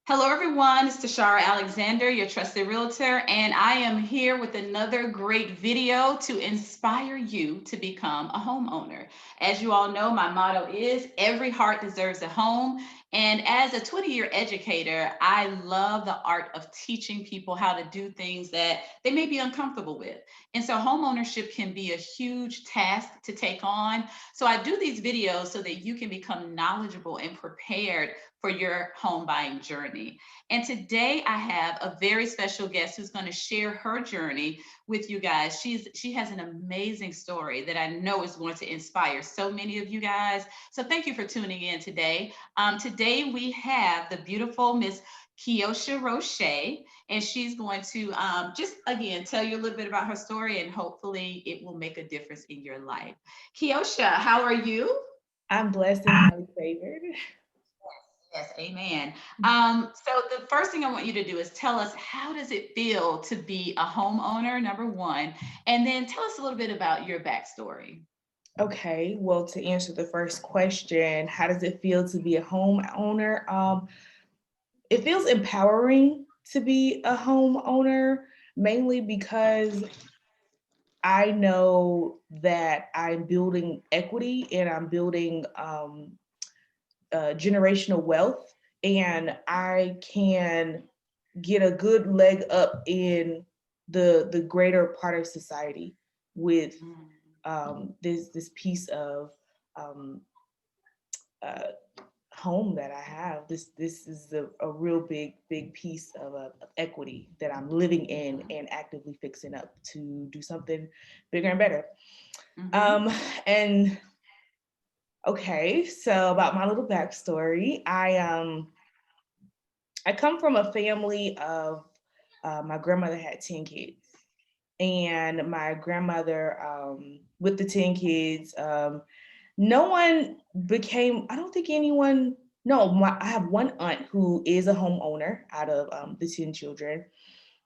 Hello, everyone. It's Tesharra Alexander, your trusted realtor, and I am here with another great video to inspire you to become a homeowner. As you all know, my motto is every heart deserves a home. And as a 20-year educator, I love the art of teaching people how to do things that they may be uncomfortable with. And so home ownership can be a huge task to take on. So I do these videos so that you can become knowledgeable and prepared for your home buying journey. And today I have a very special guest who's going to share her journey with you guys. She has an amazing story that I know is going to inspire so many of you guys. So thank you for tuning in today. Today we have the beautiful Miss Keosha Roache, and she's going to just again tell you a little bit about her story, and hopefully it will make a difference in your life. Keosha, how are you? I'm blessed and highly favored. Yes, amen. So the first thing I want you to do is tell us, how does it feel to be a homeowner, number one, and then tell us a little bit about your backstory. Okay, well, to answer the first question, how does it feel to be a homeowner? It feels empowering to be a homeowner, mainly because I know that I'm building equity and I'm building generational wealth, and I can get a good leg up in the greater part of society with this piece of um, uh, home that I have. This is a real big piece of equity that I'm living in and actively fixing up to do something bigger and better. Mm-hmm. Um, and okay, so about my little backstory, I come from a family of my grandmother had 10 kids, and my grandmother with the 10 kids. No one became, I don't think anyone, no, I have one aunt who is a homeowner out of the 10 children.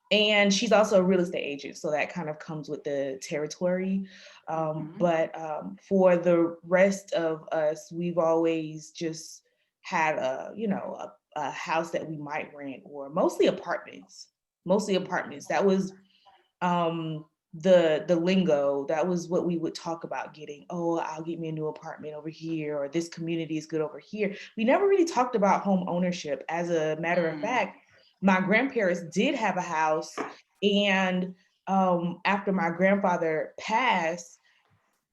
And she's also a real estate agent. So that kind of comes with the territory. Mm-hmm. But for the rest of us, we've always just had a house that we might rent, or mostly apartments. That was the lingo. That was what we would talk about getting. Oh, I'll get me a new apartment over here, or this community is good over here. We never really talked about home ownership. As a matter of Mm. fact, my grandparents did have a house, and after my grandfather passed,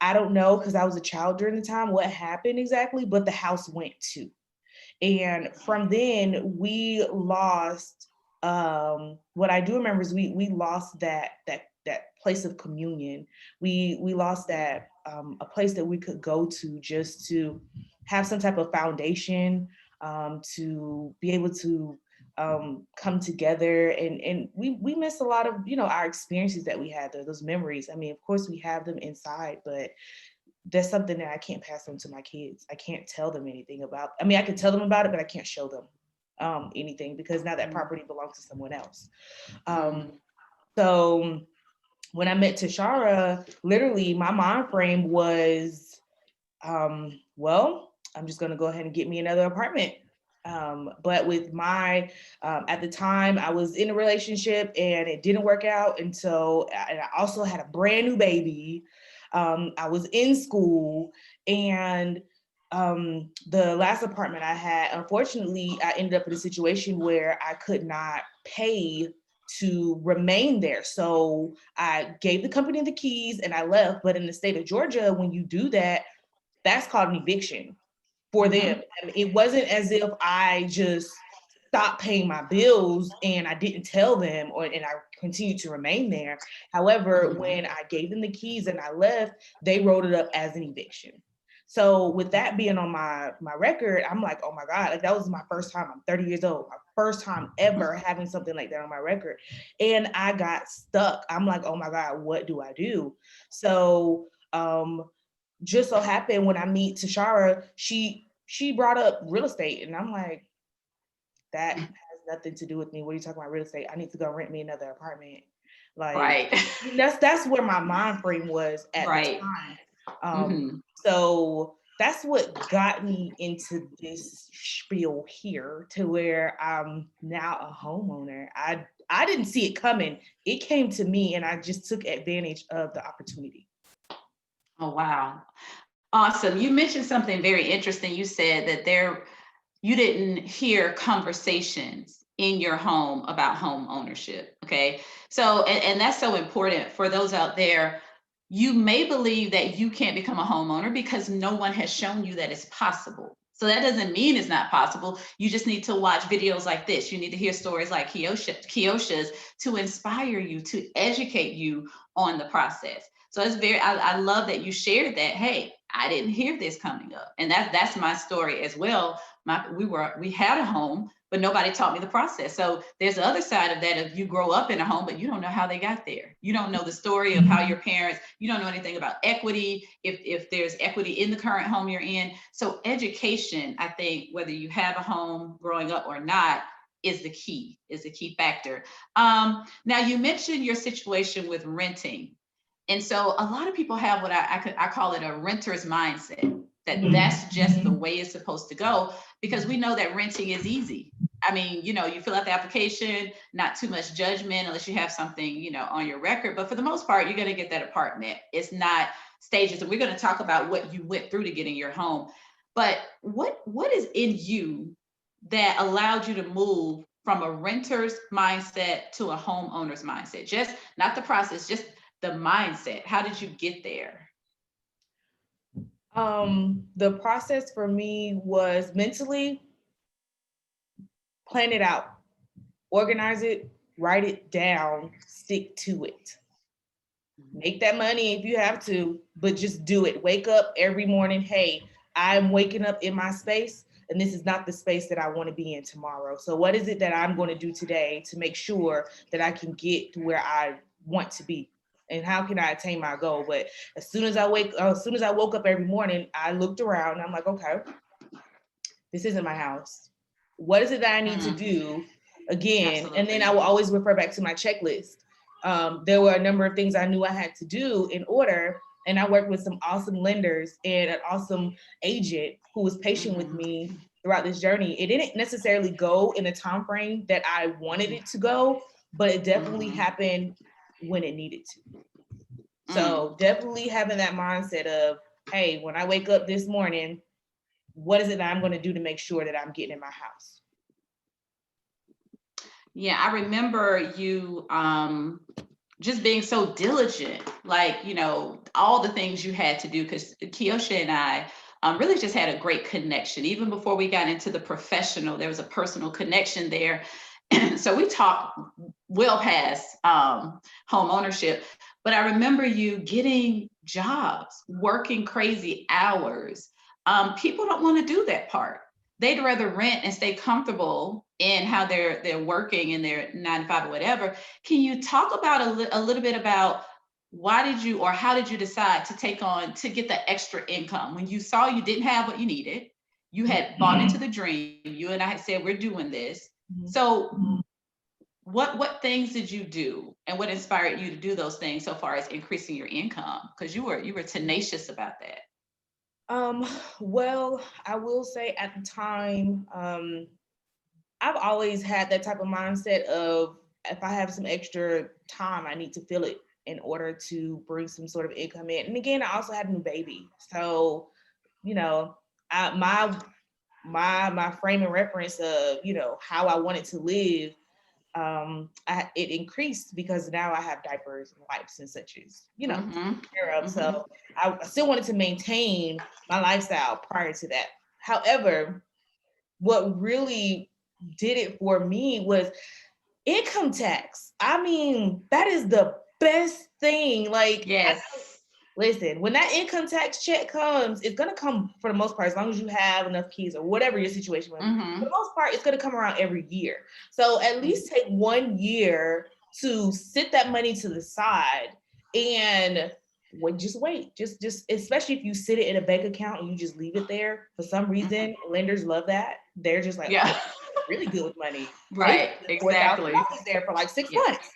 I don't know, because I was a child during the time, what happened exactly, but the house went too. And from then we lost, what I do remember is we lost that place of communion. We lost that, a place that we could go to just to have some type of foundation, to be able to come together, and we miss a lot of, our experiences that we had there, those memories. I mean, of course we have them inside, but that's something that I can't pass on to my kids. I can't tell them anything about. I mean, I can tell them about it, but I can't show them anything, because now that property belongs to someone else. Um, Mm. so when I met Tesharra, literally my mind frame was, well, I'm just going to go ahead and get me another apartment. But with my, at the time, I was in a relationship and it didn't work out. And I also had a brand new baby. I was in school, and the last apartment I had, unfortunately, I ended up in a situation where I could not pay to remain there. So I gave the company the keys and I left. But in the state of Georgia, when you do that, that's called an eviction for them. Mm-hmm. I mean, it wasn't as if I just stopped paying my bills and I didn't tell them, and I continued to remain there. However, Mm-hmm. when I gave them the keys and I left, they wrote it up as an eviction. So with that being on my record, I'm like, oh my God, like that was my first time. I'm 30 years old, my first time ever having something like that on my record. And I got stuck. I'm like, oh my God, what do I do? So just so happened when I meet Tesharra, she brought up real estate, and I'm like, that has nothing to do with me. What are you talking about real estate? I need to go rent me another apartment. Like, Right. that's where my mind frame was at the Right. time. Mm-hmm. So that's what got me into this spiel here to where I'm now a homeowner. I didn't see it coming. It came to me and I just took advantage of the opportunity. Oh, wow. Awesome. You mentioned something very interesting. You said that you didn't hear conversations in your home about home ownership. Okay. So, and that's so important for those out there. You may believe that you can't become a homeowner because no one has shown you that it's possible. So that doesn't mean it's not possible. You just need to watch videos like this. You need to hear stories like Keosha's to inspire you, to educate you on the process. So it's I love that you shared that. Hey, I didn't hear this coming up. And that's my story as well. We had a home, but nobody taught me the process. So there's the other side of that. If you grow up in a home, but you don't know how they got there. You don't know the story of how your parents, you don't know anything about equity, if there's equity in the current home you're in. So education, I think, whether you have a home growing up or not, is the key factor. Now you mentioned your situation with renting. And so a lot of people have what I call it a renter's mindset, that that's just the way it's supposed to go, because we know that renting is easy. I mean, you fill out the application, not too much judgment unless you have something, on your record. But for the most part, you're going to get that apartment. It's not stages. And we're going to talk about what you went through to get in your home. But what is in you that allowed you to move from a renter's mindset to a homeowner's mindset? Just not the process, just the mindset. How did you get there? The process for me was mentally plan it out, organize it, write it down, stick to it. Make that money if you have to, but just do it. Wake up every morning. Hey, I'm waking up in my space, and this is not the space that I want to be in tomorrow. So, what is it that I'm going to do today to make sure that I can get to where I want to be? And how can I attain my goal? But as soon as I woke up every morning, I looked around and I'm like, okay, this isn't my house. What is it that I need to do again? Absolutely. And then I will always refer back to my checklist. There were a number of things I knew I had to do in order. And I worked with some awesome lenders and an awesome agent who was patient with me throughout this journey. It didn't necessarily go in the time frame that I wanted it to go, but it definitely happened when it needed to. So definitely having that mindset of, hey, when I wake up this morning, what is it that I'm going to do to make sure that I'm getting in my house? Yeah, I remember you just being so diligent, like, all the things you had to do, because Keosha and I really just had a great connection. Even before we got into the professional, there was a personal connection there. So we talked well past home ownership. But I remember you getting jobs, working crazy hours. People don't want to do that part. They'd rather rent and stay comfortable in how they're working in their 9 to 5 or whatever. Can you talk about a little bit about how did you decide to get the extra income when you saw you didn't have what you needed? You had bought into the dream. You and I had said, we're doing this. So what things did you do, and what inspired you to do those things so far as increasing your income? Because you were tenacious about that. Well, I will say at the time, I've always had that type of mindset of, if I have some extra time, I need to fill it in order to bring some sort of income in. And again, I also had a new baby. So, my frame of reference of, how I wanted to live, it increased because now I have diapers and wipes and such as, care of. So I still wanted to maintain my lifestyle prior to that. However, what really did it for me was income tax. I mean, that is the best thing. Like, yes. Listen, when that income tax check comes, it's going to come for the most part, as long as you have enough kids or whatever your situation was. For the most part, it's going to come around every year. So at least take 1 year to sit that money to the side and just wait. Just especially if you sit it in a bank account and you just leave it there. For some reason, lenders love that. They're just like, yeah, really good with money. Right, exactly. $4,000 there for like 6 months.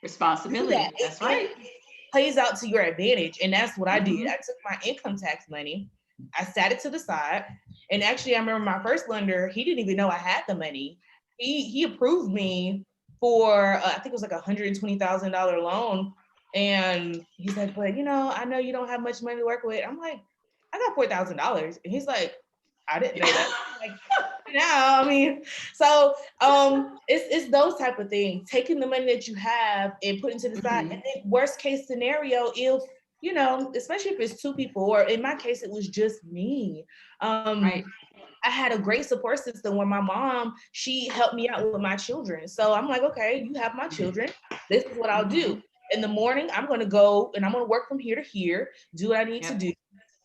Responsibility. That's right. Plays out to your advantage. And that's what I did. I took my income tax money I sat it to the side. And actually, I remember my first lender, he didn't even know I had the money. He approved me for, I think it was like $120,000 loan. And he's like, but I know you don't have much money to work with. I'm like, I got $4,000. And he's like, I didn't know that. I'm like, now, I mean, so it's those type of things, taking the money that you have and putting to the side. And then worst case scenario, if especially if it's two people, or in my case, it was just me. Right. I had a great support system where my mom, she helped me out with my children. So I'm like, okay, you have my children. This is what I'll do. In the morning, I'm going to go and I'm going to work from here to here, do what I need to do.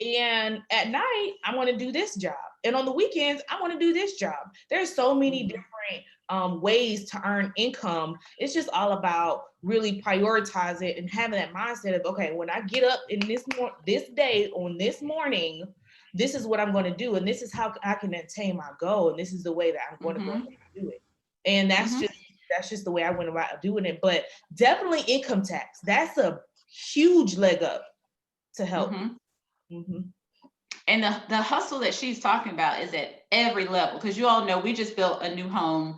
And at night, I want to do this job. And on the weekends, I want to do this job. There's so many different ways to earn income. It's just all about really prioritize it and having that mindset of, okay, when I get up in this day on this morning, this is what I'm going to do. And this is how I can attain my goal. And this is the way that I'm going to go and do it. And that's just the way I went about doing it. But definitely income tax. That's a huge leg up to help. And the hustle that she's talking about is at every level, because you all know we just built a new home.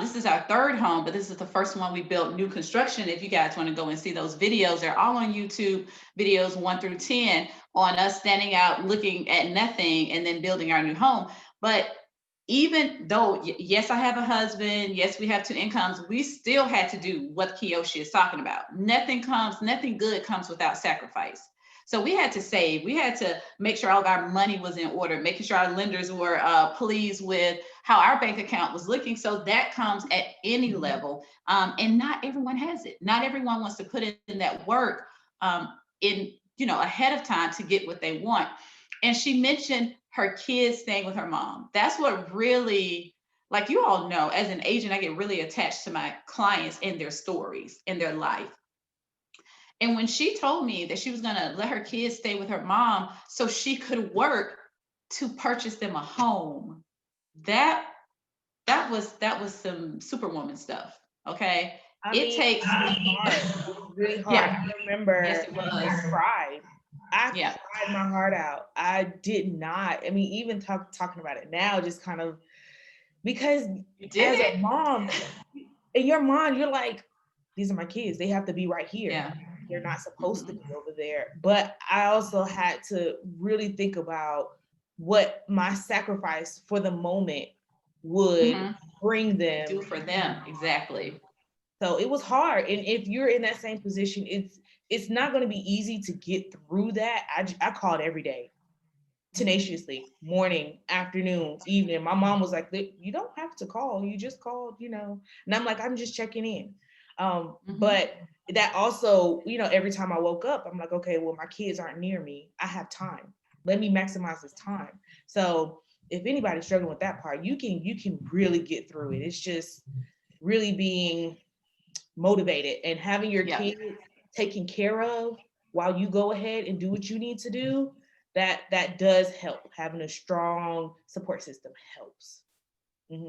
This is our third home, but this is the first one we built new construction. If you guys want to go and see those videos, they're all on YouTube, videos 1 through 10, on us standing out looking at nothing and then building our new home. But even though, yes, I have a husband, yes, we have two incomes, we still had to do what Keosha is talking about. Nothing good comes without sacrifice. So we had to save. We had to make sure all of our money was in order, making sure our lenders were pleased with how our bank account was looking. So that comes at any level. And not everyone has it. Not everyone wants to put in that work ahead of time to get what they want. And she mentioned her kids staying with her mom. That's what really, like you all know, as an agent, I get really attached to my clients and their stories and their life. And when she told me that she was going to let her kids stay with her mom so she could work to purchase them a home, that was some superwoman stuff. Okay. It takes really hard. Yeah. I remember Yes, it was. I cried my heart out. I did not. I mean, even talking about it now, just kind of, because as a mom, in your mind, you're like, these are my kids. They have to be right here. Yeah. They're not supposed to be over there. But I also had to really think about what my sacrifice for the moment would bring them. Do for them. Exactly. So it was hard. And if you're in that same position, it's not going to be easy to get through that. I called every day, tenaciously, morning, afternoon, evening. My mom was like, you don't have to call. You just called, And I'm like, I'm just checking in. But that also, every time I woke up, I'm like, okay, well, my kids aren't near me. I have time. Let me maximize this time. So if anybody's struggling with that part, you can really get through it. It's just really being motivated and having your kids taken care of while you go ahead and do what you need to do. That does help. Having a strong support system helps.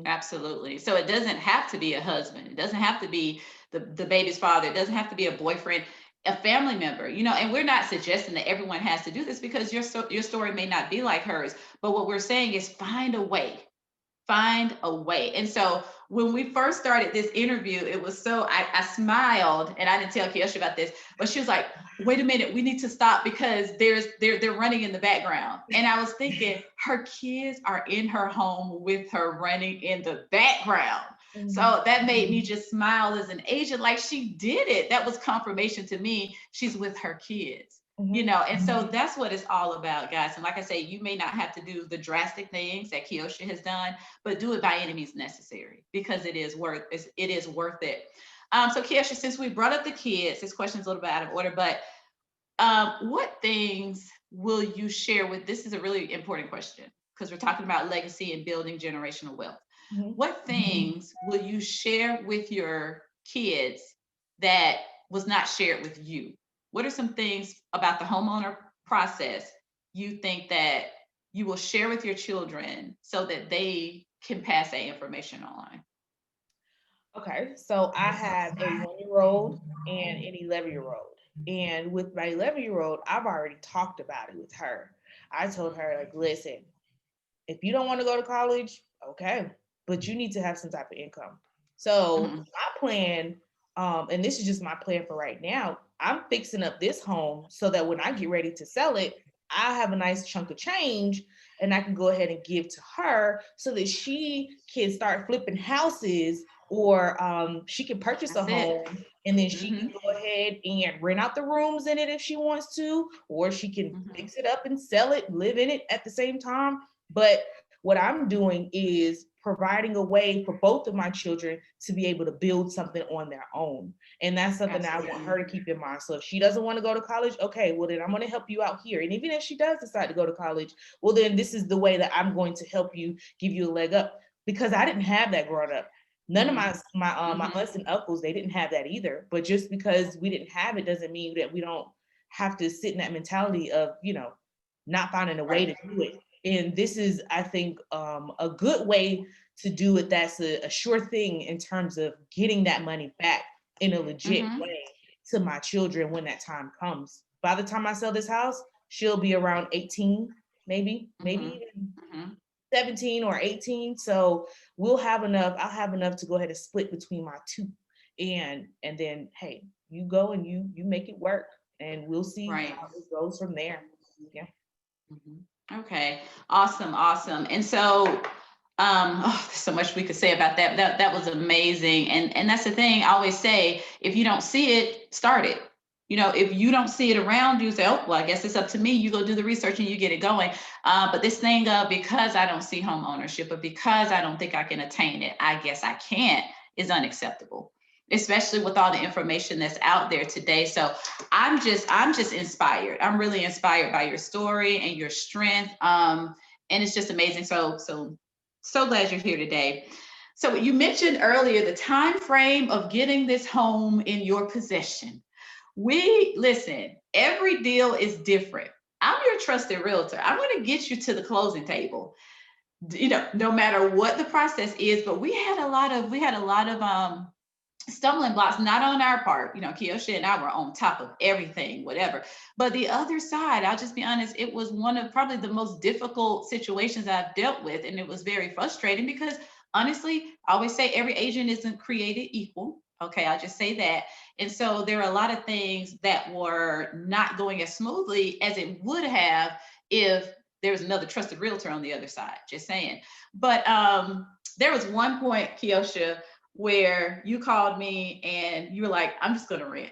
Absolutely. So it doesn't have to be a husband. It doesn't have to be the baby's father. It doesn't have to be a boyfriend, a family member, and we're not suggesting that everyone has to do this, because your story may not be like hers. But what we're saying is find a way. Find a way. And so when we first started this interview, it was so I smiled, and I didn't tell Keosha about this, but she was like, wait a minute, we need to stop because they're running in the background. And I was thinking, her kids are in her home with her running in the background. So that made me just smile as an agent, like she did it. That was confirmation to me. She's with her kids. And so that's what it's all about, guys. And like I say, you may not have to do the drastic things that Keosha has done, but do it by any means necessary, because it is worth it. So Keosha, since we brought up the kids, this question is a little bit out of order, but what things will you share with, this is a really important question, because we're talking about legacy and building generational wealth. What things will you share with your kids that was not shared with you? What are some things about the homeowner process you think that you will share with your children so that they can pass that information on? Okay, so I have a 1-year-old and an 11-year-old. And with my 11-year-old, I've already talked about it with her. I told her, like, listen, if you don't want to go to college, okay, but you need to have some type of income. So Mm-hmm. my plan, and this is just my plan for right now, I'm fixing up this home so that when I get ready to sell it, I have a nice chunk of change and I can go ahead and give to her so that she can start flipping houses, or she can purchase a That's it. home and then she Mm-hmm. can go ahead and rent out the rooms in it if she wants to, or she can Mm-hmm. fix it up and sell it, live in it at the same time. But what I'm doing is providing a way for both of my children to be able to build something on their own. And that's something that I want Absolutely. her to keep in mind. So if she doesn't want to go to college, okay, well, then I'm going to help you out here. And even if she does decide to go to college, well, then this is the way that I'm going to help you, give you a leg up. Because I didn't have that growing up. None of Mm-hmm. my Mm-hmm. aunts and uncles, they didn't have that either. But just because we didn't have it doesn't mean that we don't have to sit in that mentality of, not finding a way Right. to do it. And this is, I think, a good way to do it. That's a sure thing in terms of getting that money back in a legit Mm-hmm. way to my children when that time comes. By the time I sell this house, she'll be around 18, maybe Mm-hmm. even Mm-hmm. 17 or 18. So we'll have enough. I'll have enough to go ahead and split between my two. And then, hey, you go and you make it work, and we'll see Right. how it goes from there. Yeah. Mm-hmm. Okay. Awesome. Awesome. And so, there's so much we could say about that. That was amazing. And that's the thing. I always say, if you don't see it, start it. If you don't see it around you, say, oh, well, I guess it's up to me. You go do the research and you get it going. But this thing of, because I don't see home ownership, or because I don't think I can attain it, I guess I can't, is unacceptable, especially with all the information that's out there today. So I'm just inspired. I'm really inspired by your story and your strength. And it's just amazing. So glad you're here today. So you mentioned earlier the time frame of getting this home in your possession. We listen, every deal is different. I'm your trusted realtor. I'm going to get you to the closing table. No matter what the process is, but we had a lot of stumbling blocks, not on our part. Keosha and I were on top of everything, whatever. But the other side, I'll just be honest, it was one of probably the most difficult situations I've dealt with. And it was very frustrating because, honestly, I always say every agent isn't created equal. Okay, I'll just say that. And so there are a lot of things that were not going as smoothly as it would have if there was another trusted realtor on the other side, just saying. But there was one point, Keosha, where you called me and you were like, I'm just gonna rent.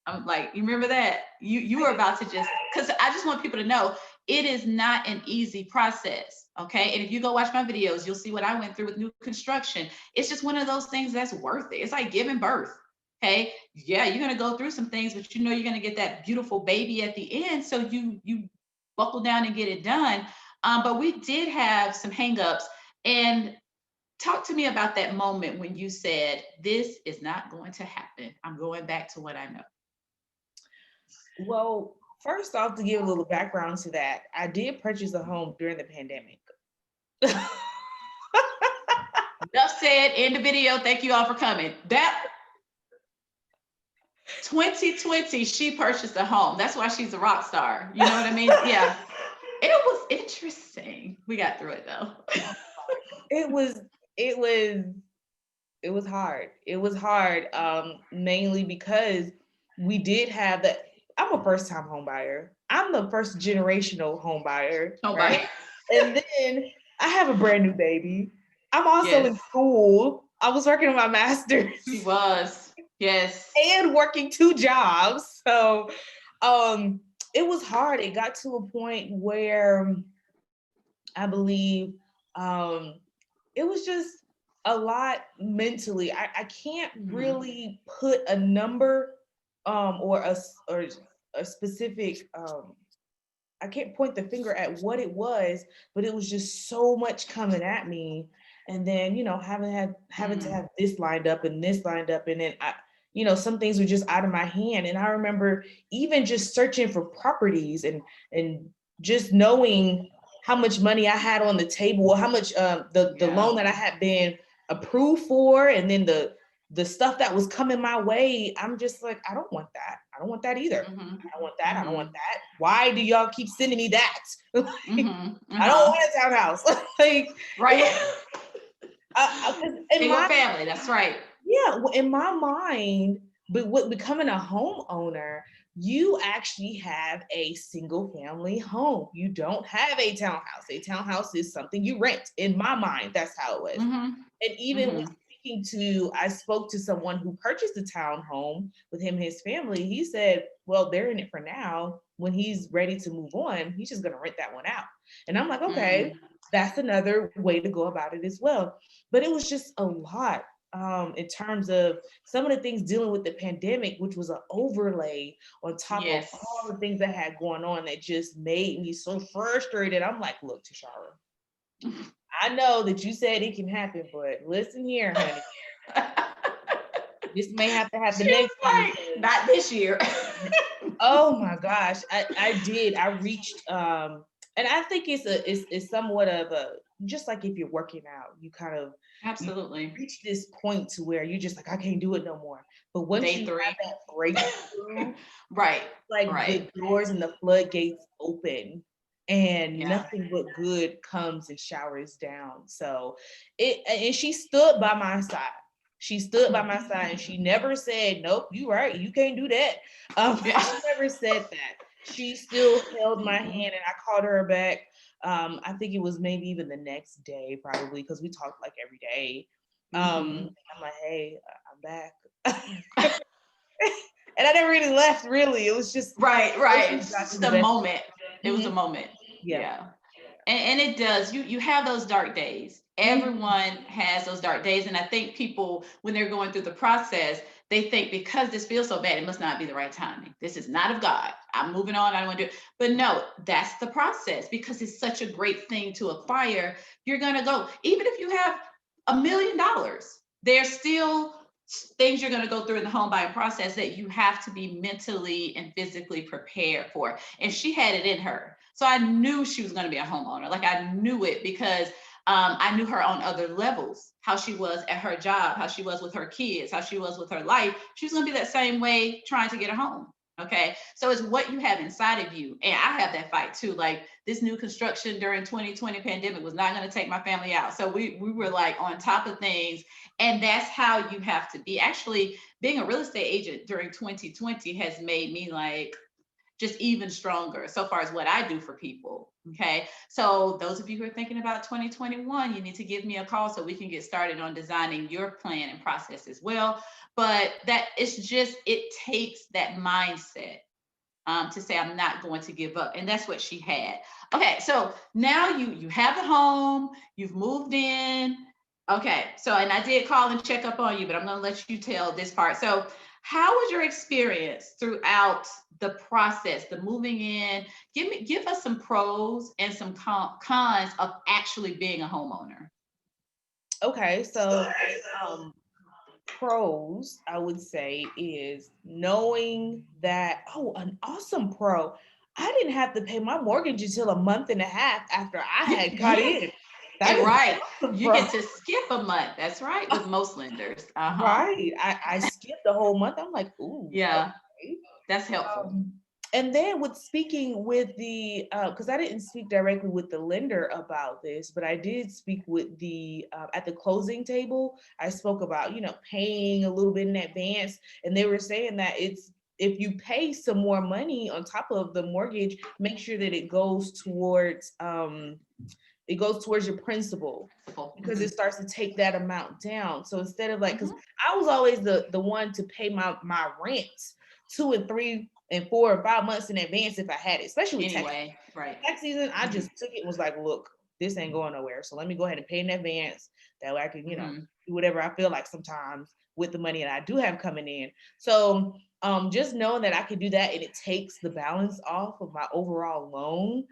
I'm like, you remember that? You were about to because I just want people to know it is not an easy process. Okay. And if you go watch my videos, you'll see what I went through with new construction. It's just one of those things that's worth it. It's like giving birth. Okay. Yeah, you're gonna go through some things, but you're gonna get that beautiful baby at the end. So you buckle down and get it done. But we did have some hangups. And talk to me about that moment when you said, this is not going to happen. I'm going back to what I know. Well, first off, to give a little background to that, I did purchase a home during the pandemic. Enough said, end the video. Thank you all for coming. That 2020, she purchased a home. That's why she's a rock star. You know what I mean? Yeah. It was interesting. We got through it though. it was it was it was hard. It was hard, mainly because we did have that. I'm a first time home buyer. I'm the first generational home buyer, Oh, right? bye. And then I have a brand new baby. I'm also Yes, in school. I was working on my master's she was. Yes. and working two jobs. So um it was hard. It got to a point where I believe it was just a lot mentally. I can't Mm-hmm. really put a number or a specific I can't point the finger at what it was, but it was just so much coming at me. And then, having to Mm-hmm. have this lined up and this lined up. And then some things were just out of my hand. And I remember even just searching for properties and just knowing how much money I had on the table, or how much the Yeah. loan that I had been approved for, and then the stuff that was coming my way. I'm just like, I don't want that. I don't want that either. Mm-hmm. I don't want that. I don't Mm-hmm. want that. Why do y'all keep sending me that? Like, Mm-hmm. I don't want a townhouse. Like, Right. 'cause in Single my, family. That's right. yeah, in my mind, but with becoming a homeowner, you actually have a single family home. You don't have a townhouse. A townhouse is something you rent. In my mind, that's how it was. Mm-hmm. And even with Mm-hmm. I spoke to someone who purchased a townhome with him and his family. He said, well, they're in it for now. When he's ready to move on, he's just going to rent that one out. And I'm like, okay, Mm. that's another way to go about it as well. But it was just a lot in terms of some of the things dealing with the pandemic, which was an overlay on top of Yes. all the things that had going on that just made me so frustrated. I'm like, look, Tesharra, I know that you said it can happen, but listen here, honey. This may have to happen She was next year. like, not this year. Oh my gosh, I reached and I think it's somewhat of a, just like if you're working out, you Absolutely. reach this point to where you're just like, I can't do it no more. But once Day you three. have that breakthrough, Right. like Right. the doors and the floodgates open and Yeah. nothing but good comes and showers down. So and she stood by my side. She stood by my side and she never said, nope, you right, you can't do that. Yeah. She never said that. She still held my hand Mhm. and I called her back. I think it was maybe even the next day, probably, because we talked like every day. Mhm. I'm like, hey, I'm back. And I never really left, really. It was just, Right, once right. you It's got to just the a best. moment. It was a Mhm. moment. Yeah. Yeah. And it does. You have those dark days. Mhm. Everyone has those dark days. And I think people, when they're going through the process, they think because this feels so bad, it must not be the right timing. This is not of God. I'm moving on. I don't want to do it. But no, that's the process because it's such a great thing to acquire. You're going to go, even if you have $1 million, there's still things you're going to go through in the home buying process that you have to be mentally and physically prepared for. And she had it in her. So I knew she was going to be a homeowner. Like I knew it because I knew her on other levels, how she was at her job, how she was with her kids, how she was with her life. She was going to be that same way trying to get a home. Okay. So it's what you have inside of you. And I have that fight too. Like this new construction during 2020 pandemic was not going to take my family out. So we were like on top of things. And that's how you have to be. Actually, being a real estate agent during 2020 has made me like just even stronger so far as what I do for people. Okay. So those of you who are thinking about 2021, you need to give me a call so we can get started on designing your plan and process as well. But that it's just, it takes that mindset to say, I'm not going to give up. And that's what she had. Okay. So now you have the home, you've moved in. Okay. So, and I did call and check up on you, but I'm going to let you tell this part. So, how was your experience throughout the process, the moving in? Give us some pros and some cons of actually being a homeowner. Okay, so um, pros, I would say, is knowing that, oh, an awesome pro. I didn't have to pay my mortgage until a month and a half after I had got Yeah, in. That is an right. awesome You pro. get to skip a month. That's right, with most lenders. Uh-huh. Right. I skipped the whole month. I'm like, ooh, Yeah, okay. that's helpful. Um, and then with speaking with the, because I didn't speak directly with the lender about this, but I did speak with the, at the closing table, I spoke about, paying a little bit in advance. And they were saying that if you pay some more money on top of the mortgage, make sure that it goes towards your principal because Mhm. it starts to take that amount down. So instead of like, because Mhm. I was always the one to pay my rent 2 and 3 and 4 and 5 months in advance if I had it, especially with tax Anyway, right. tax season. I Mhm. just took it and was like, look, this ain't going nowhere. So let me go ahead and pay in advance. That way I can, Mhm. do whatever I feel like sometimes with the money that I do have coming in. So just knowing that I could do that and it takes the balance off of my overall loan,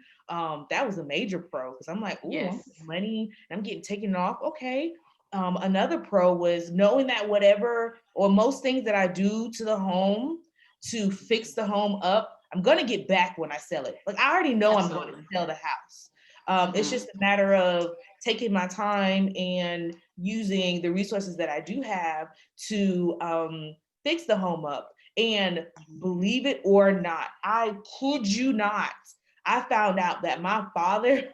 that was a major pro because I'm like, oh, I'm Yes. getting money and I'm getting taken off. Okay. Another pro was knowing that whatever or most things that I do to the home to fix the home up, I'm going to get back when I sell it. Like I already know I'm going to Absolutely. sell the house. It's Mhm. just a matter of taking my time and using the resources that I do have to fix the home up And believe it or not, I kid you not, I found out that my father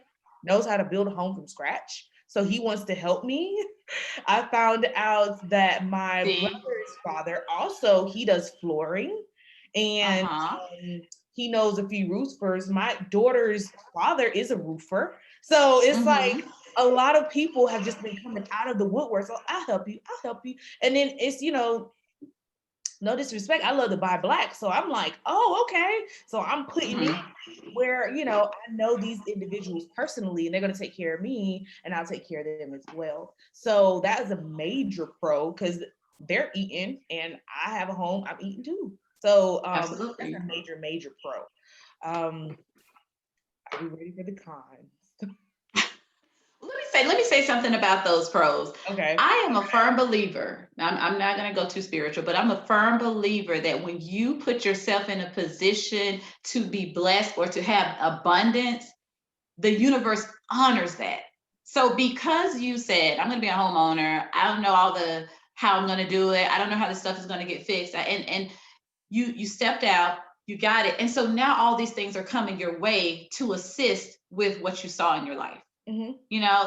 knows how to build a home from scratch. So he wants to help me. I found out that my See? brother's father also, he does flooring, and Uh-huh. he knows a few roofers. My daughter's father is a roofer. So it's Mm-hmm. like a lot of people have just been coming out of the woodwork. So I'll help you. I'll help you. And then it's, no disrespect, I love to buy black. So I'm like, oh, okay. So I'm putting in Mm-hmm. where, I know these individuals personally and they're going to take care of me and I'll take care of them as well. So that is a major pro because they're eating and I have a home, I'm eating too. So that's Absolutely. a major, major pro. Um, are we ready for the cons? Let me say something about those pros. Okay. I am a firm believer. I'm not going to go too spiritual, but I'm a firm believer that when you put yourself in a position to be blessed or to have abundance, the universe honors that. So because you said, I'm going to be a homeowner, I don't know all the how I'm going to do it. I don't know how this stuff is going to get fixed. And you stepped out, you got it. And so now all these things are coming your way to assist with what you saw in your life. Mm-hmm.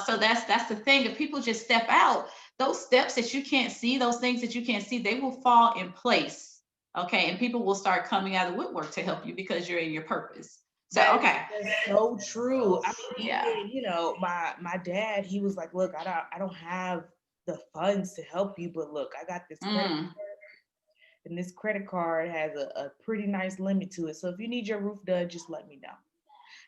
So that's the thing. If people just step out, those steps that you can't see, those things that you can't see, they will fall in place. Okay. And people will start coming out of the woodwork to help you because you're in your purpose. So okay. That's so true. I mean, Yeah. even my dad, he was like, "Look, I don't have the funds to help you, but look, I got this credit Mm, and this credit card has a pretty nice limit to it. So if you need your roof done, just let me know."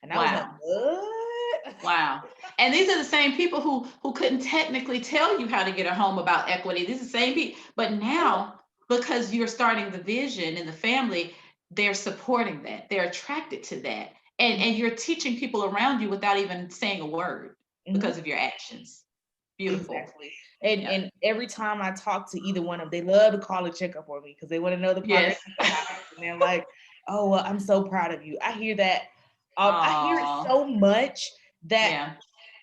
And I was like, wow. "What?" Wow. And these are the same people who couldn't technically tell you how to get a home about equity. These are the same people. But now, because you're starting the vision in the family, they're supporting that. They're attracted to that. And you're teaching people around you without even saying a word Mhm. because of your actions. Beautiful. Exactly. And Yeah. and every time I talk to either one of them, they love to call and check up on me because they want to know the progress Yes. of the house. And they're like, "Oh, well, I'm so proud of you." I hear that. I hear it Oh, so much that yeah.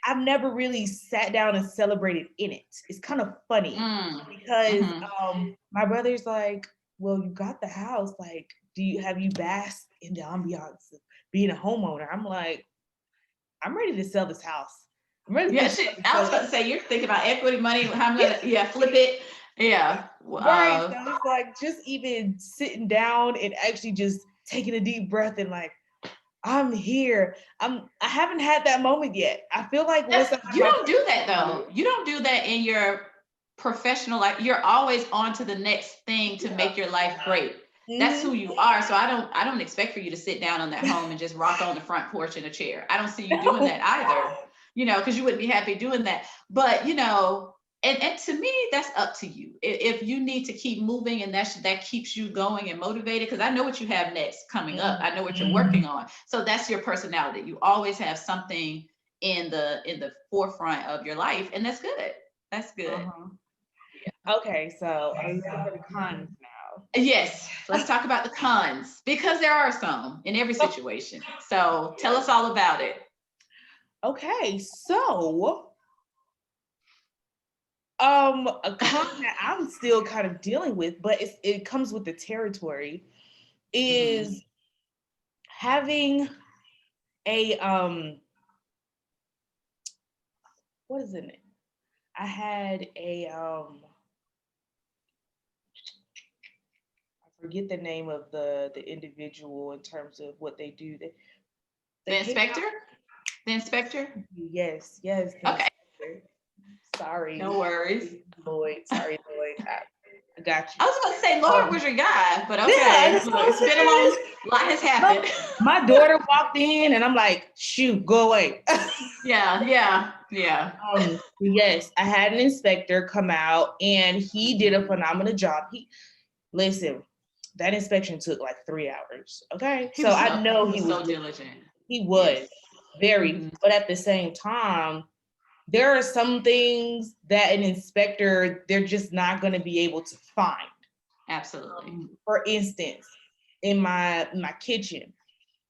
I've never really sat down and celebrated in it. It's kind of funny Mm. because Mm-hmm. my brother's like, "Well, you got the house. Like, have you basked in the ambiance of being a homeowner?" I'm like, "I'm ready to sell this house. I'm ready to Yeah, think shit. about I was selling." about to say you're thinking about equity money, how I'm gonna flip it. Yeah. Right. So it's like just even sitting down and actually just taking a deep breath and like, I'm here. I haven't had that moment yet. I feel like once I have You my don't do that moment, though. You don't do that in your professional life. You're always on to the next thing to make your life great. That's who mhm. you are. So I don't expect for you to sit down on that home and just rock on the front porch in a chair. I don't see you doing that either. Because you wouldn't be happy doing that. But and to me, that's up to you. If you need to keep moving and that keeps you going and motivated, because I know what you have next coming up. I know what you're Mhm. working on. So that's your personality. You always have something in the forefront of your life, and that's good. That's good. Uh-huh. Okay, so are you ready for the cons now? Yes, let's talk about the cons because there are some in every situation. So tell us all about it. Okay, so a con that I'm still kind of dealing with, but it comes with the territory, Mhm. is having a what is it? I had a I forget the name of the individual in terms of what they do. They The came inspector. The inspector. out. Yes, yes, the Okay. inspector. Sorry, No worries. Lloyd. Sorry, Lloyd. I got you. I was about to say, Lord Um, was your guy, but yeah, okay. that's Look, what I'm it's been a saying. lot has My, happened. my daughter walked in, and I'm like, "Shoot, go away." Yeah, yeah, yeah. Yes, I had an inspector come out, and he did a Mhm. phenomenal job. Listen, that inspection took like 3 hours. Okay, He so was I so know he he was was so diligent. he Yes. was very, Hmm. but at the same time, there are some things that an inspector they're just not going to be able to find. Absolutely. For instance, in my kitchen,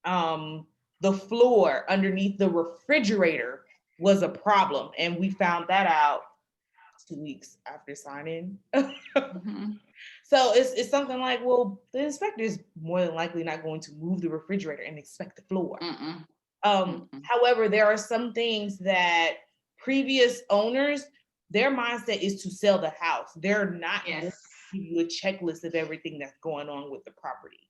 um, the floor underneath the refrigerator was a problem, and we found that out 2 weeks after signing. Mhm. So it's something like, well, the inspector is more than likely not going to move the refrigerator and inspect the floor. Mm-mm. Mm-mm. However, there are some things that previous owners, their mindset is to sell the house. They're not going to Yes. give you a checklist of everything that's going on with the property,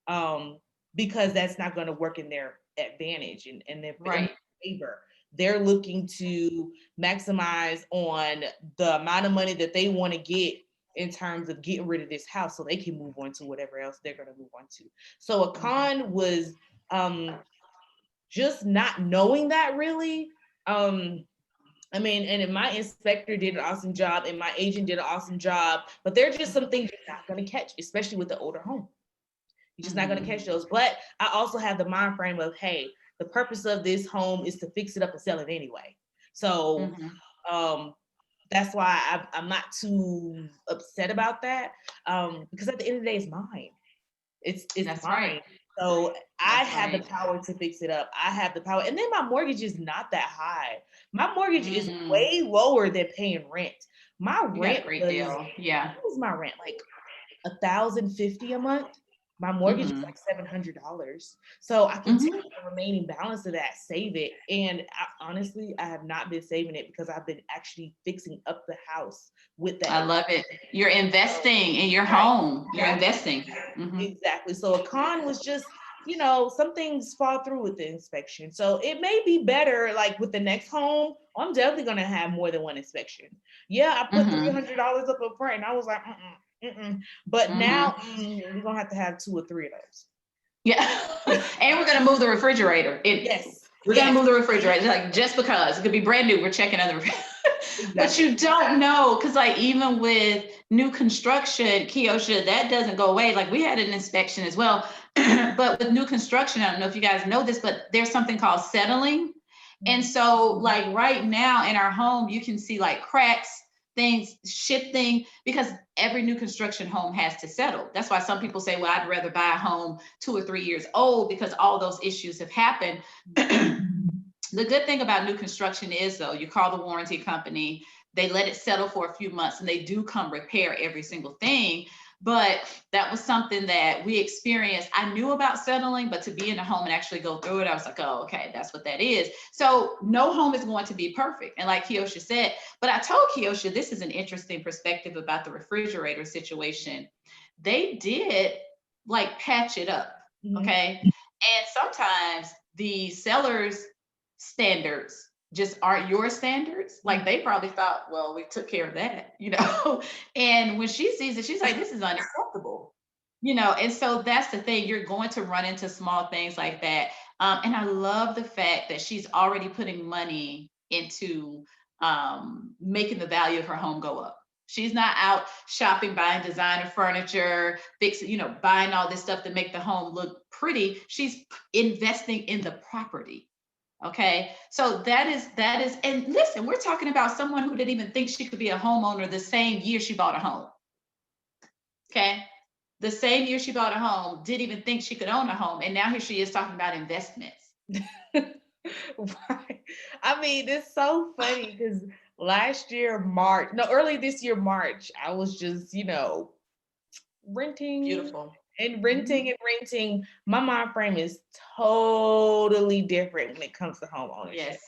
um, because that's not going to work in their advantage and in Right. their favor. They're looking to maximize on the amount of money that they want to get in terms of getting rid of this house so they can move on to whatever else they're going to move on to. So a Mhm. con was just not knowing that really. I mean, and my inspector did an awesome job and my agent did an awesome job, but there are just some things you're not going to catch, especially with the older home. You're just not going to Mhm. catch those. But I also have the mind frame of, hey, the purpose of this home is to fix it up and sell it anyway. So Mhm. um, that's why I'm not too upset about that, because at the end of the day, it's mine. It's That's right. mine. So I That's have the right. power to fix it up. I have the power. And then my mortgage is not that high. My mortgage is Mm. way lower than paying rent. My You got a rent great was, deal. Yeah. what was my rent? Like 1,050 a month. My mortgage is Mhm. like $700. So I can take Mhm. the remaining balance of that, save it. And honestly, I have not been saving it because I've been actually fixing up the house with that. I love it. You're So, investing in your right. home. You're Exactly. investing. Mhm. Exactly. So a con was just, some things fall through with the inspection. So it may be better, like with the next home, I'm definitely gonna have more than one inspection. Yeah, I put Mhm. $300 up front, and I was like, but now Mhm. we're gonna have to have 2 or 3 of those. Yeah. And we're gonna move the refrigerator. Yes, We're gonna yes, move the refrigerator. Like just because it could be brand new, we're checking other. But exactly. you don't know, because like even with new construction, Keosha, that doesn't go away. Like we had an inspection as well, but with new construction, I don't know if you guys know this, but there's something called settling. And so, like right now in our home, you can see like cracks, things shifting, because every new construction home has to settle. That's why some people say, well, I'd rather buy a home 2 or 3 years old because all those issues have happened. The good thing about new construction is, though, you call the warranty company, they let it settle for a few months, and they do come repair every single thing. But that was something that we experienced. I knew about settling, but to be in a home and actually go through it, I was like, oh, okay, that's what that is. So no home is going to be perfect. And like Keosha said, but I told Keosha, this is an interesting perspective about the refrigerator situation. They did like patch it up. Mhm. Okay. And sometimes the sellers standards just aren't your standards. Like they probably thought, well, we took care of that, you know. And when she sees it, she's like, this is unacceptable, you know. And so that's the thing, you're going to run into small things like that. And I love the fact that she's already putting money into making the value of her home go up. She's not out shopping, buying designer furniture, fixing, you know, buying all this stuff to make the home look pretty. She's investing in the property. Okay. So that is, and listen, we're talking about someone who didn't even think she could be a homeowner the same year she bought a home. Okay. The same year she bought a home, didn't even think she could own a home. And now here she is talking about investments. Right. I mean, it's so funny because last year, March, no, early this year, March, I was just, renting Beautiful. and Mhm. renting and renting. My mind frame is totally different when it comes to home ownership. Yes.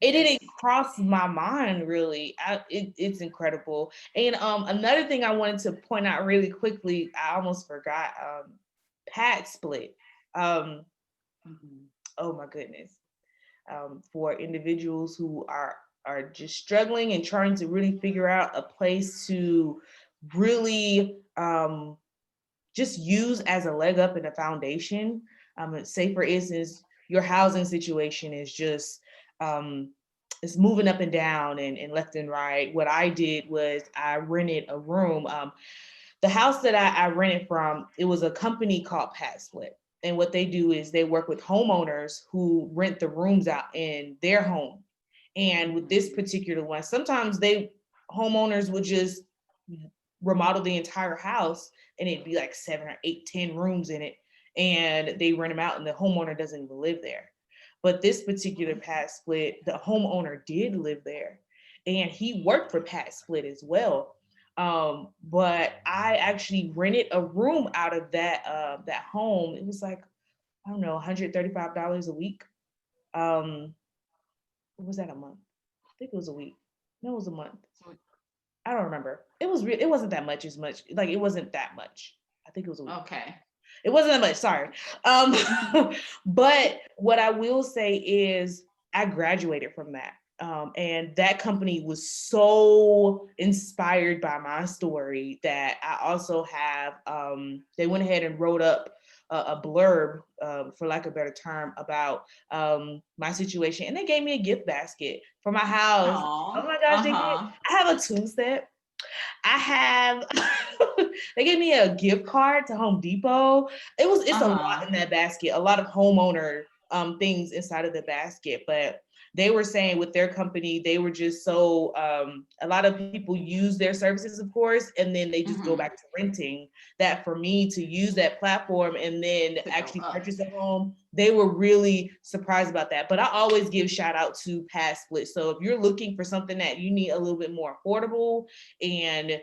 It Yes. didn't cross my mind really. It's incredible. And another thing I wanted to point out really quickly, I almost forgot. Pad split. Um, Mhm. oh my goodness. For individuals who are just struggling and trying to really figure out a place to really just use as a leg up and a foundation. Say for instance, your housing situation is just it's moving up and down and left and right. What I did was I rented a room. The house that I rented from, it was a company called Pat Split. And what they do is they work with homeowners who rent the rooms out in their home. And with this Mhm. particular one, sometimes homeowners would just remodel the entire house and it'd be like 7 or 8, 10 rooms in it. And they rent them out and the homeowner doesn't even live there. But this particular Pat Split, the homeowner did live there. and he worked for Pat Split as well. But I actually rented a room out of that home. It was like, I don't know, $135 a week. Um, what was that, a month? I think it was a week. No, it was a month. I don't remember. It wasn't that much, like it wasn't that much. I think it was a week. Okay. It wasn't that much, sorry. But what I will say is I graduated from that. And that company was so inspired by my story that I also have, they went ahead and wrote up a blurb, for lack of a better term, about my situation. And they gave me a gift basket for my house. Oh Oh, my gosh, they did. uh-huh. I have a two set. I have they gave me a gift card to Home Depot. It's a lot Uh-huh. in that basket, a lot of homeowner things inside of the basket. But they were saying with their company, they were just so a lot of people use their services, of course, and then they just go back Mm-hmm. to renting. That for me to use that platform and then To go actually up. purchase a home, they were really surprised about that. But I always give shout out to Past Split. So if you're looking for something that you need a little bit more affordable, and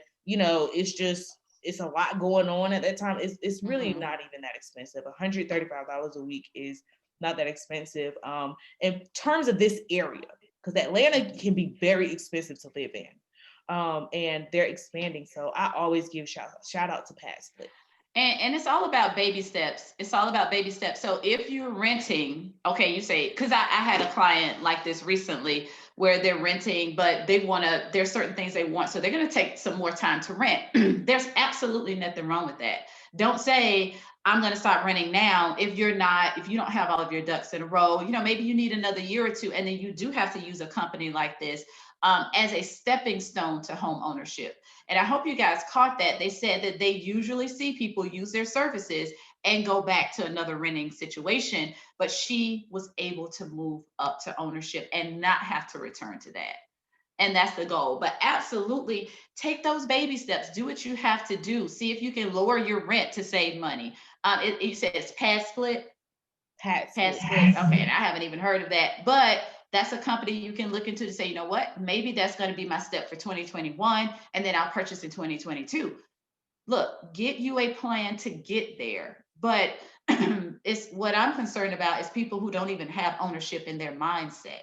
it's a lot going on at that time. It's really Mm-hmm. not even that expensive. $135 a week is not that expensive. In terms of this area, because Atlanta can be very expensive to live in. And they're expanding. So I always give shout out to Pat Split. And it's all about baby steps. It's all about baby steps. So if you're renting, okay, you say, because I had a client like this recently where they're renting, but there's certain things they want. So they're going to take some more time to rent. There's absolutely nothing wrong with that. Don't say, I'm going to start renting now if if you don't have all of your ducks in a row. Maybe you need another year or two, and then you do have to use a company like this as a stepping stone to home ownership. And I hope you guys caught that. They said that they usually see people use their services and go back to another renting situation, but she was able to move up to ownership and not have to return to that. And that's the goal. But absolutely take those baby steps. Do what you have to do. See if you can lower your rent to save money. It says Past Split. Pat Past Split. Split. Okay, and I haven't even heard of that, but that's a company you can look into to say, you know what, maybe that's going to be my step for 2021, and then I'll purchase in 2022. Look, get you a plan to get there. But it's what I'm concerned about is people who don't even have ownership in their mindset.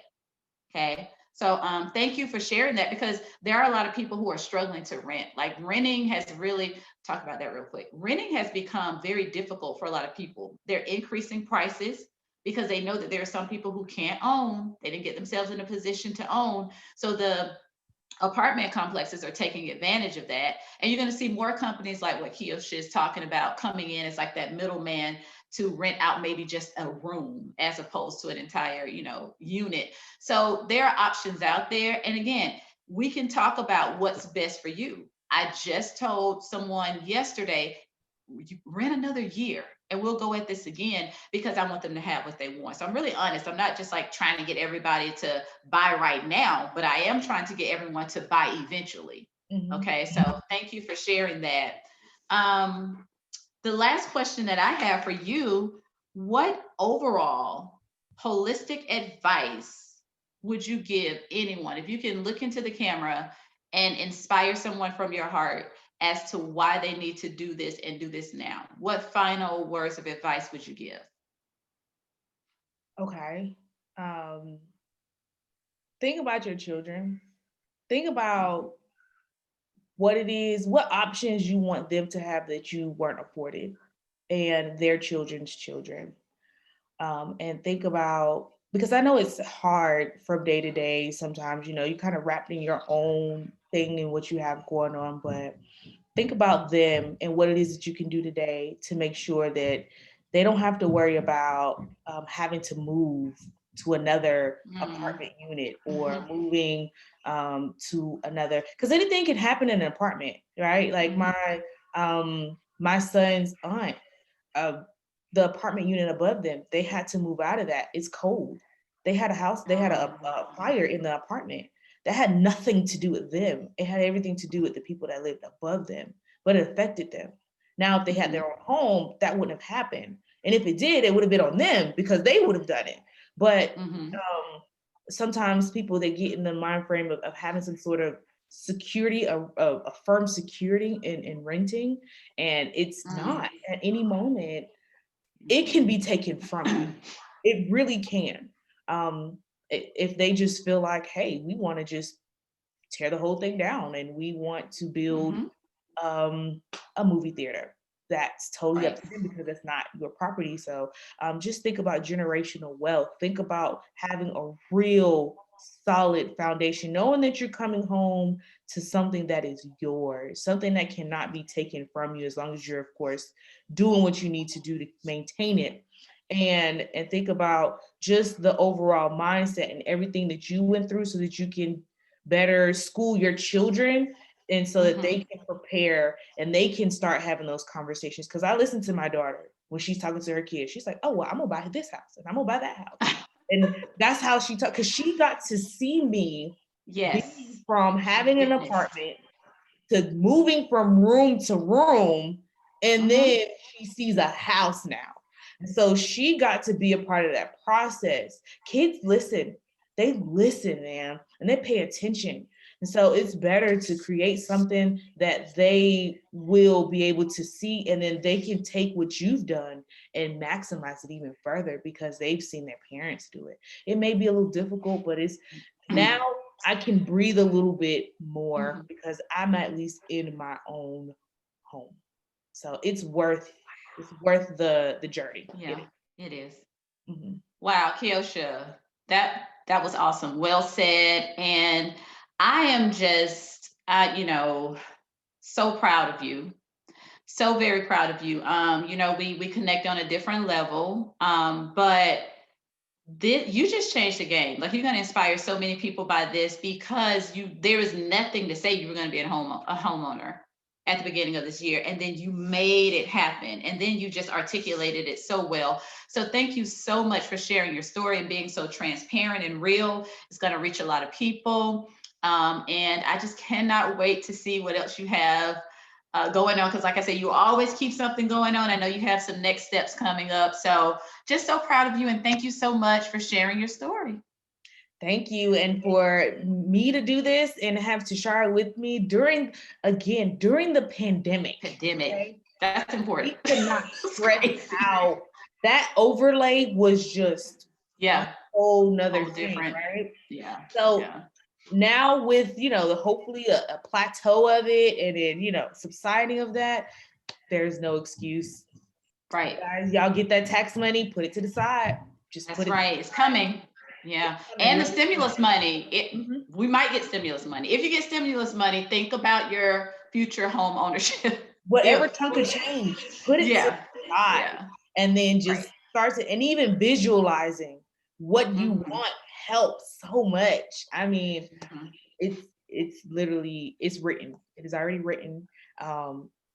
Okay. So thank you for sharing that, because there are a lot of people who are struggling to rent. Like renting has really, talk about that real quick. Renting has become very difficult for a lot of people. They're increasing prices because they know that there are some people who can't own. They didn't get themselves in a position to own. So the apartment complexes are taking advantage of that. And you're going to see more companies like what Keosha is talking about coming in as like that middleman to rent out maybe just a room as opposed to an entire, unit. So there are options out there. And again, we can talk about what's best for you. I just told someone yesterday, rent another year and we'll go at this again, because I want them to have what they want. So I'm really honest. I'm not just like trying to get everybody to buy right now, but I am trying to get everyone to buy eventually. Mm-hmm. Okay. So thank you for sharing that. Um, the last question that I have for you, what overall holistic advice would you give anyone? If you can look into the camera and inspire someone from your heart as to why they need to do this and do this now, what final words of advice would you give? Okay. Um, think about your children. Think about what options you want them to have that you weren't afforded, and their children's children. And think about, because I know it's hard from day to day. Sometimes, you kind of wrapped in your own thing and what you have going on, but think about them and what it is that you can do today to make sure that they don't have to worry about having to move to another Mm. apartment unit, or Mhm. moving to another, because anything can happen in an apartment, right? Like Mhm. my son's aunt, uh, the apartment unit above them, they had to move out of that. It's cold. They had a Oh. fire in the apartment that had nothing to do with them. It had everything to do with the people that lived above them, but it affected them. Now, if they had Mhm. their own home, that wouldn't have happened. And if it did, it would have been on them because they would have done it. But Mhm. sometimes people, they get in the mind frame of having some sort of security, a firm security in renting, and it's Mm. not. At any moment it can be taken from you. It really can. um if they just feel like, hey, we want to just tear the whole thing down and we want to build Mhm. um, a movie theater. That's totally up Right. to them because that's not your property. So just think about generational wealth. Think about having a real solid foundation, knowing that you're coming home to something that is yours, something that cannot be taken from you, as long as you're, of course, doing what you need to do to maintain it. And think about just the overall mindset and everything that you went through so that you can better school your children, and so that they Mhm. can prepare and they can start having those conversations. Because I listen to my daughter when she's talking to her kids. She's like, oh, well, I'm gonna buy this house and I'm gonna buy that house. And that's how she talked, because she got to see me being Yes. from She having an witnessed. apartment to moving from room to room, and Mhm. then she sees a house now. And so she got to be a part of that process. Kids listen, they listen, man, and they pay attention. And so it's better to create something that they will be able to see, and then they can take what you've done and maximize it even further because they've seen their parents do it. It may be a little difficult, but it's now I can breathe a little bit more Mhm. because I'm at least in my own home. So it's worth the journey. Yeah, it is. Mhm. Wow, Keosha, that was awesome. Well said. And I am just, so proud of you. So very proud of you. We connect on a different level, but you just changed the game. Like, you're going to inspire so many people by this, because there was nothing to say you were going to be a homeowner at the beginning of this year, and then you made it happen, and then you just articulated it so well. So thank you so much for sharing your story and being so transparent and real. It's going to reach a lot of people, and I just cannot wait to see what else you have going on, because like I said, you always keep something going on. I know you have some next steps coming up, so just so proud of you, and thank you so much for sharing your story. Thank you. And for me to do this and have Tesharra with me during the pandemic. Pandemic. Okay. That's important. We could not It's stress crazy. out. That overlay was just a Yeah. whole nother Whole thing, different. right? Yeah. So Yeah. now with, hopefully a plateau of it, and then, subsiding of that, there's no excuse. Right. Guys, y'all get that tax money, put it to the side. Just That's put it to right. the It's side. coming. Yeah. It's coming And the real soon. stimulus money. Mhm. We might get stimulus money. If you get stimulus money, think about your future home ownership. Whatever If. chunk of change, put it to Yeah. the side, Yeah. and then Right. just start to, and even visualizing what you Hmm. want helps so much. I mean, Hmm. it's literally, it's written. It is already written.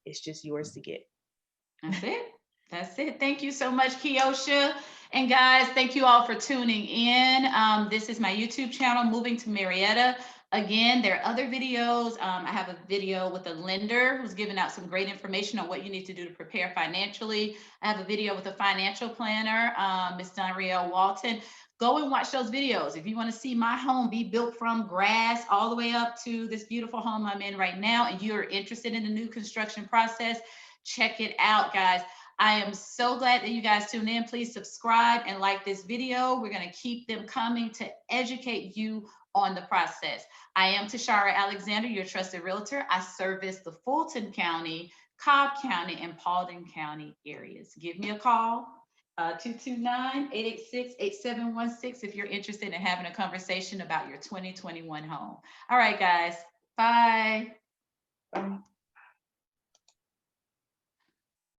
It's just yours to get. That's it. That's it. Thank you so much, Keosha. And guys, thank you all for tuning in. This is my YouTube channel, Moving to Marietta. Again, there are other videos. I have a video with a lender who's giving out some great information on what you need to do to prepare financially. I have a video with a financial planner, Ms. Donrielle Walton. Go and watch those videos. If you want to see my home be built from grass all the way up to this beautiful home I'm in right now, and you're interested in the new construction process, check it out, guys. I am so glad that you guys tuned in. Please subscribe and like this video. We're going to keep them coming to educate you on the process. I am Tesharra Alexander, your trusted realtor. I service the Fulton County, Cobb County, and Paulding County areas. Give me a call, 229-886-8716, if you're interested in having a conversation about your 2021 home. All right, guys. Bye.